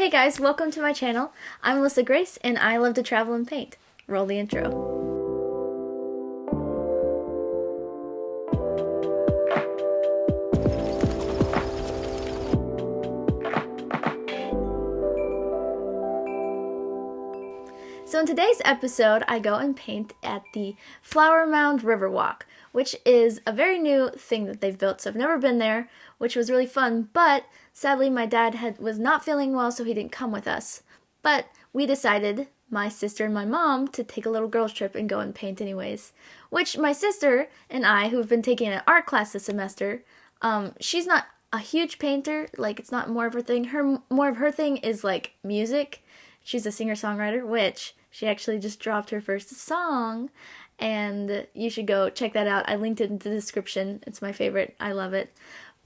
Hey guys, welcome to my channel. I'm Alyssa Grace and I love to travel and paint. Roll the intro. So in today's episode, I go and paint at the Flower-mound Riverwalk, which is a very new thing that they've built, so I've never been there, which was really fun, but sadly my dad was not feeling well, so he didn't come with us. But we decided, my sister and my mom, to take a little girls trip and go and paint anyways, which my sister and I, who have been taking an art class this semester, she's not a huge painter, like it's not more of her thing. More of her thing is like music. She's a singer-songwriter, which she actually just dropped her first song, and you should go check that out. I linked it in the description. It's my favorite. I love it.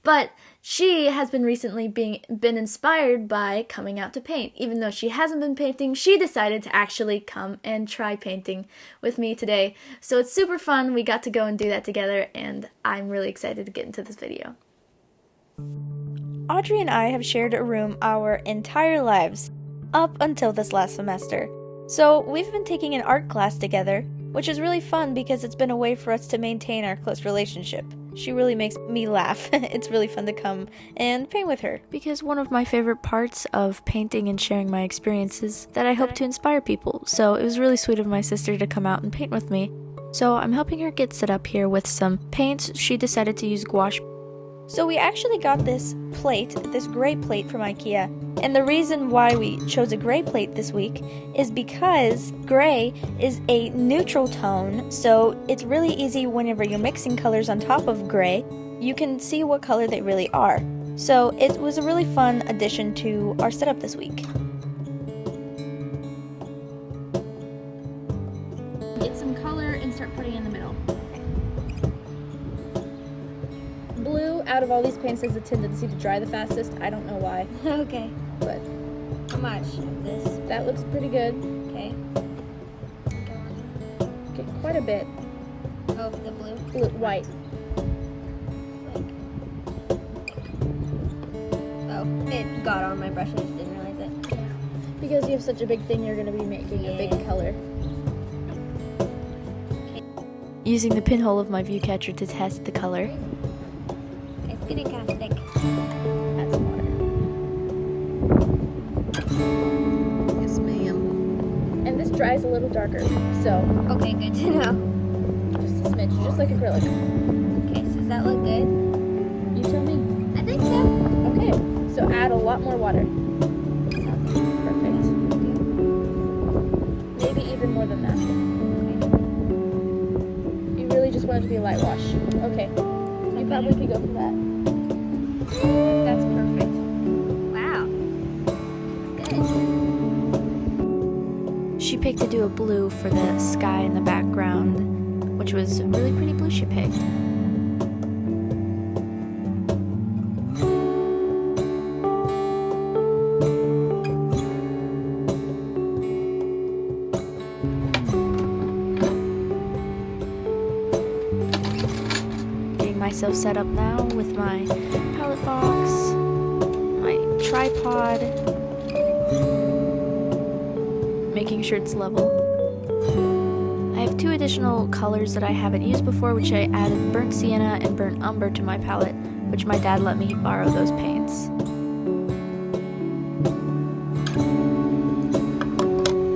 But she has been recently been inspired by coming out to paint. Even though she hasn't been painting, she decided to actually come and try painting with me today. So it's super fun. We got to go and do that together, and I'm really excited to get into this video. Audrey and I have shared a room our entire lives, up until this last semester. So we've been taking an art class together, which is really fun because it's been a way for us to maintain our close relationship. She really makes me laugh. It's really fun to come and paint with her. Because one of my favorite parts of painting and sharing my experiences that I hope to inspire people. So it was really sweet of my sister to come out and paint with me. So I'm helping her get set up here with some paints. She decided to use gouache. So we actually got this plate, this gray plate from IKEA. And the reason why we chose a gray plate this week is because gray is a neutral tone, so it's really easy whenever you're mixing colors on top of gray, you can see what color they really are. So it was a really fun addition to our setup this week. Get some color and start putting in the middle. Blue, out of all these paints, has a tendency to dry the fastest. I don't know why. Okay. But How much of this? that looks pretty good. Okay. Get quite a bit. Of the blue? White. Oh, it got on my brush. I just didn't realize it. Because you have such a big thing, you're going to be making a big color. Okay. Using the pinhole of my view catcher to test the color. It's getting kind of thick. Add some water. Yes, ma'am. And this dries a little darker, so Okay, good to know. just a smidge, just like acrylic. Okay, so does that look good? You tell me. I think so. Okay, so add a lot more water. Perfect. Maybe even more than that. You really just want it to be a light wash. Okay, you probably could go for that. That's perfect. Wow. Good. She picked to do a blue for the sky in the background, which was a really pretty blue she picked. Getting myself set up now with my palette box, my tripod, making sure it's level. I have two additional colors that I haven't used before, which I added burnt sienna and burnt umber to my palette, which my dad let me borrow those paints.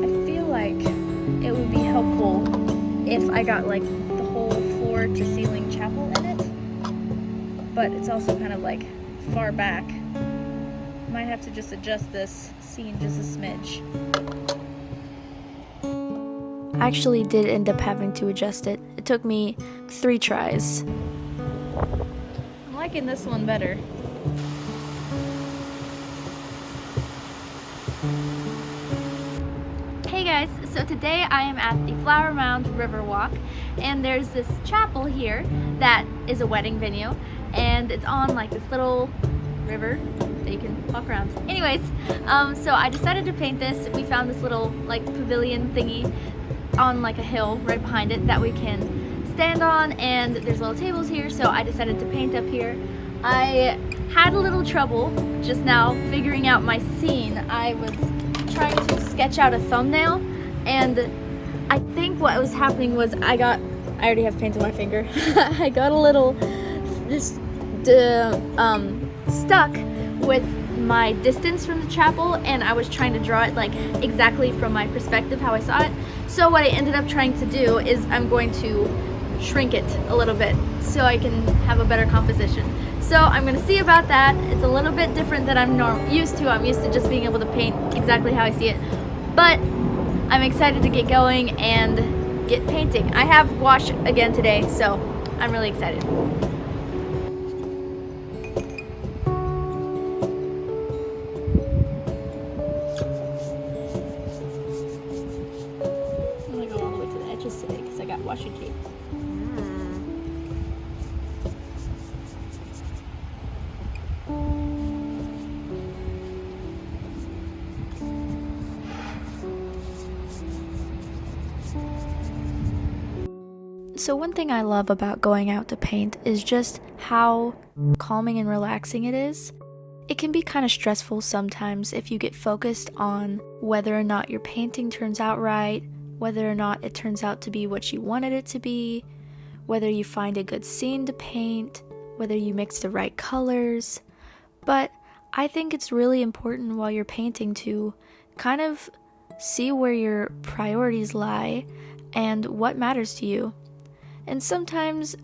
I feel like it would be helpful if I got like the whole floor to ceiling chapel in it, but it's also kind of like far back. Might have to just adjust this scene just a smidge. I actually did end up having to adjust it. It took me 3 tries. I'm liking this one better. Hey guys, so today I am at the Flower-mound Riverwalk, and there's this chapel here that is a wedding venue, and it's on like this little river that you can walk around. Anyways, so I decided to paint this. We found this little like pavilion thingy on like a hill right behind it that we can stand on, and there's little tables here, so I decided to paint up here. I had a little trouble just now figuring out my scene. I was trying to sketch out a thumbnail, and I think what was happening was I already have paint on my finger. I got a little stuck with my distance from the chapel, and I was trying to draw it like exactly from my perspective, how I saw it. So what I ended up trying to do is I'm going to shrink it a little bit so I can have a better composition. So I'm gonna see about that. It's a little bit different than I'm used to. I'm used to just being able to paint exactly how I see it. But I'm excited to get going and get painting. I have gouache again today, so I'm really excited. I'm gonna go all the way to the edges today because I got washi tape. So one thing I love about going out to paint is just how calming and relaxing it is. It can be kind of stressful sometimes if you get focused on whether or not your painting turns out right, whether or not it turns out to be what you wanted it to be, whether you find a good scene to paint, whether you mix the right colors. But I think it's really important while you're painting to kind of see where your priorities lie and what matters to you. And sometimes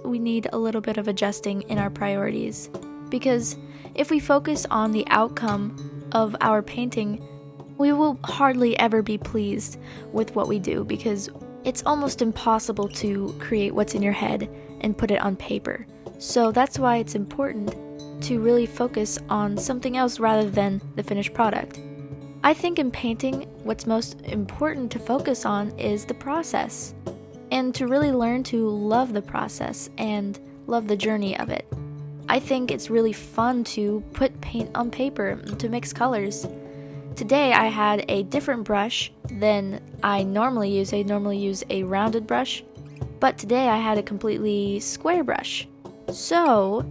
we need a little bit of adjusting in our priorities, because if we focus on the outcome of our painting, we will hardly ever be pleased with what we do, because it's almost impossible to create what's in your head and put it on paper. So that's why it's important to really focus on something else rather than the finished product. I think in painting, what's most important to focus on is the process, and to really learn to love the process and love the journey of it. I think it's really fun to put paint on paper, to mix colors. Today I had a different brush than I normally use. I normally use a rounded brush, but today I had a completely square brush. So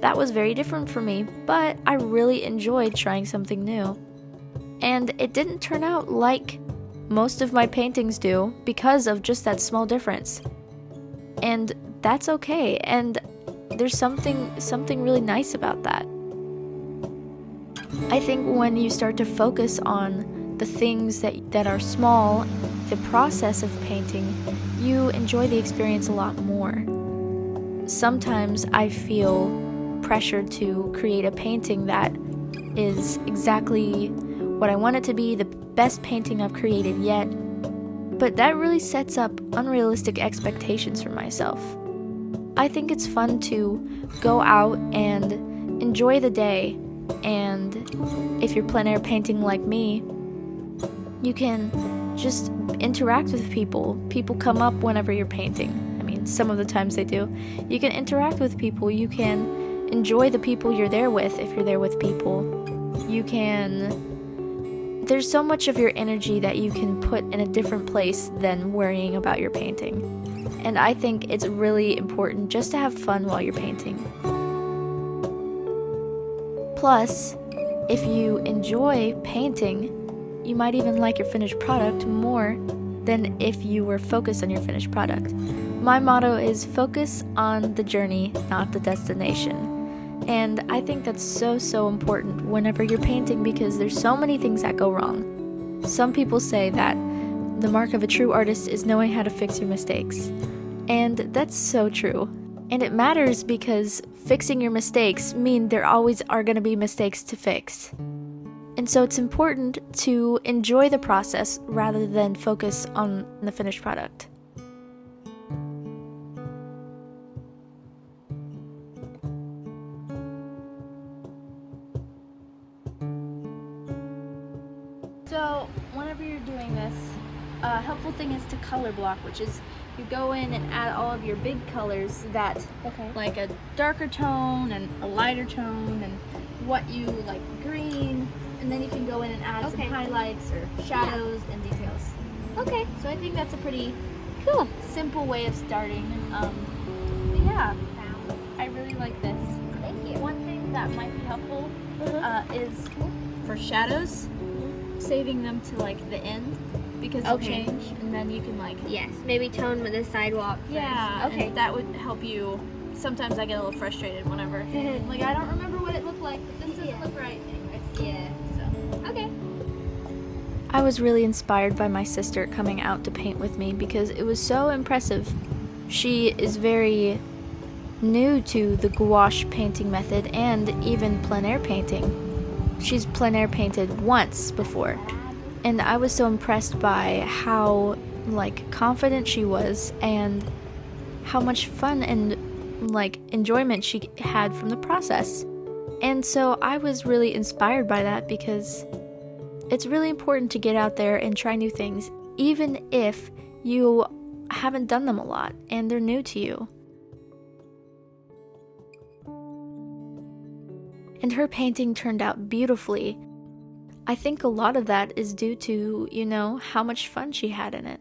that was very different for me, but I really enjoyed trying something new. And it didn't turn out like most of my paintings do because of just that small difference. And that's okay, and there's something really nice about that. I think when you start to focus on the things that are small, the process of painting, you enjoy the experience a lot more. Sometimes I feel pressured to create a painting that is exactly what I want it to be, the best painting I've created yet, but that really sets up unrealistic expectations for myself. I think it's fun to go out and enjoy the day, and if you're plein air painting like me, you can just interact with people. People come up whenever you're painting. I mean, some of the times they do. You can interact with people. You can enjoy the people you're there with if you're there with people. There's so much of your energy that you can put in a different place than worrying about your painting. And I think it's really important just to have fun while you're painting. Plus, if you enjoy painting, you might even like your finished product more than if you were focused on your finished product. My motto is focus on the journey, not the destination. And I think that's so important whenever you're painting, because there's so many things that go wrong. Some people say that the mark of a true artist is knowing how to fix your mistakes. And that's so true. And it matters because fixing your mistakes mean there always are going to be mistakes to fix. And so it's important to enjoy the process rather than focus on the finished product. So whenever you're doing this, a helpful thing is to color block, which is you go in and add all of your big colors that, like a darker tone and a lighter tone and what you like green, and then you can go in and add some highlights or shadows and details. Okay. So I think that's a pretty cool, simple way of starting. But yeah, I really like this. Thank you. One thing that might be helpful is for shadows, saving them to like the end because they'll change, and then you can like Yes, maybe tone the sidewalk first. and that would help you. Sometimes I get a little frustrated whenever like I don't remember what it looked like, but this doesn't look right. Anyways, Yeah. so Okay. I was really inspired by my sister coming out to paint with me because it was so impressive. She is very new to the gouache painting method and even plein air painting. She's plein air painted once before, and I was so impressed by how like confident she was and how much fun and like enjoyment she had from the process. And so I was really inspired by that because it's really important to get out there and try new things, even if you haven't done them a lot and they're new to you. And her painting turned out beautifully. I think a lot of that is due to, you know, how much fun she had in it.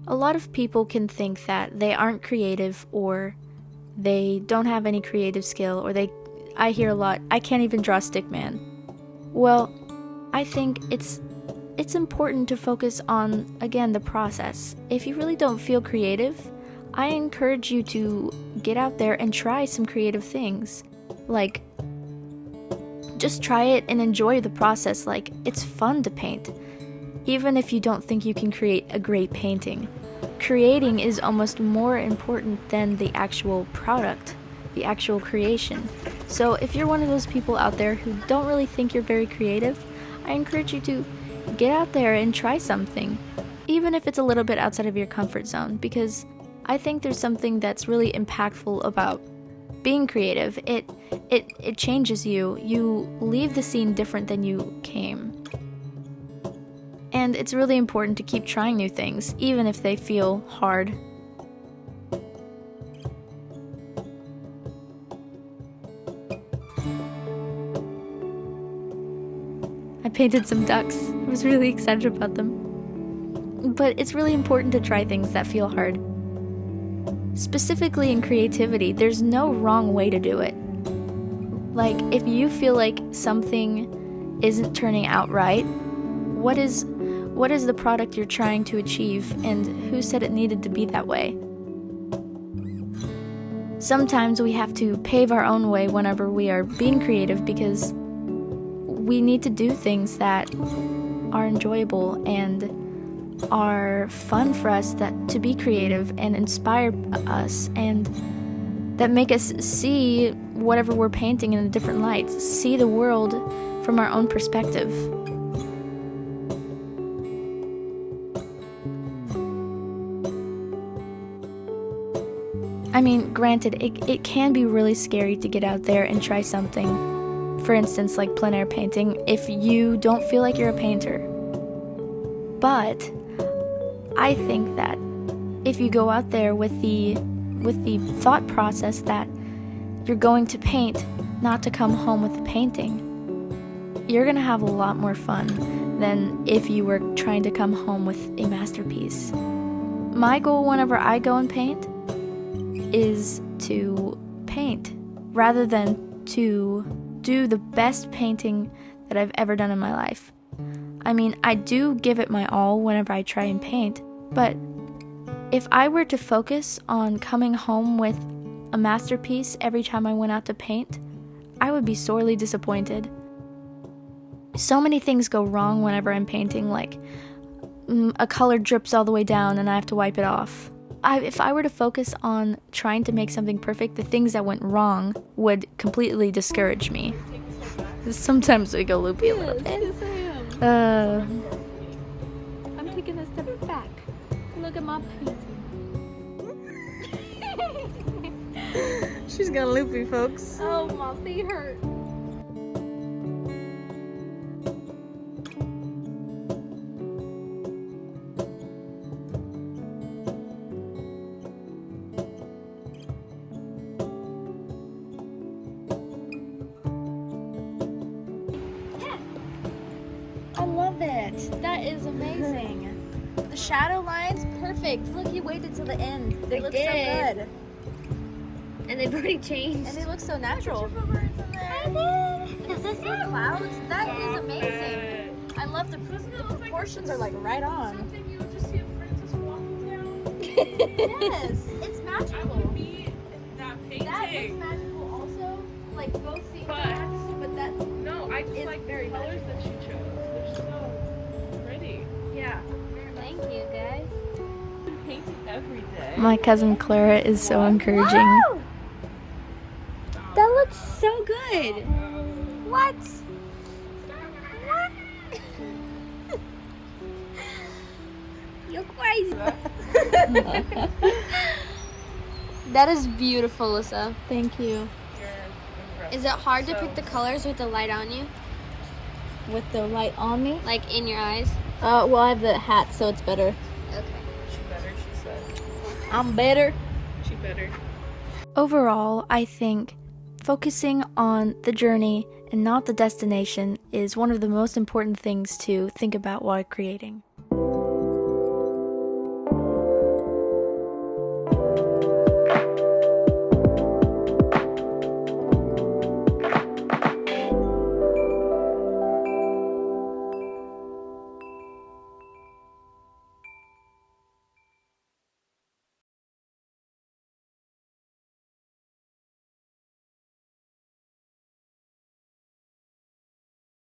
A lot of people can think that they aren't creative or they don't have any creative skill, or I hear a lot, I can't even draw stick man. Well, I think it's important to focus on, again, the process. If you really don't feel creative, I encourage you to get out there and try some creative things. Like, just try it and enjoy the process. Like, it's fun to paint. Even if you don't think you can create a great painting, creating is almost more important than the actual product, the actual creation. So if you're one of those people out there who don't really think you're very creative, I encourage you to get out there and try something, even if it's a little bit outside of your comfort zone, because I think there's something that's really impactful about being creative. It changes you. You leave the scene different than you came. And it's really important to keep trying new things, even if they feel hard. I painted some ducks. I was really excited about them. But it's really important to try things that feel hard. Specifically in creativity, there's no wrong way to do it. Like, if you feel like something isn't turning out right, what is the product you're trying to achieve, and who said it needed to be that way? Sometimes we have to pave our own way whenever we are being creative because we need to do things that are enjoyable and are fun for us, that to be creative and inspire us, and that make us see whatever we're painting in a different light, see the world from our own perspective. I mean, granted, it can be really scary to get out there and try something. For instance, like plein air painting, if you don't feel like you're a painter. But I think that if you go out there with the thought process that you're going to paint, not to come home with a painting, you're gonna have a lot more fun than if you were trying to come home with a masterpiece. My goal whenever I go and paint is to paint rather than to do the best painting that I've ever done in my life. I mean, I do give it my all whenever I try and paint, but if I were to focus on coming home with a masterpiece every time I went out to paint, I would be sorely disappointed. So many things go wrong whenever I'm painting, like a color drips all the way down and I have to wipe it off. If I were to focus on trying to make something perfect, the things that went wrong would completely discourage me. Sometimes we go loopy a little bit. I'm taking a step back. Look at my painting. She's got loopy, folks. Oh, my feet hurt. I love it. That is amazing. The shadow lines, perfect. Look, you waited till the end. They look so did. good. And they've already changed. And they look so natural. I Clouds, that is amazing. I love the proportions are like right on. Something you would just see a princess walking down. Yes, it's I magical. would be in that painting. That is magical also. Like both scenes But- are magical, but that No, I just It's like very the colors that she chose. They're so pretty. yeah. Thank you, guys. I'm painting every day. My cousin Clara is so encouraging. Wow! That looks so good. What? What? You're crazy. That is beautiful, Alyssa. Thank you. You're impressive. Is it hard to So- pick the colors with the light on you? With the light on me? Like in your eyes? Well, I have the hat, so it's better. Okay. She better, she said. I'm better. She better. Overall, I think focusing on the journey and not the destination is one of the most important things to think about while creating.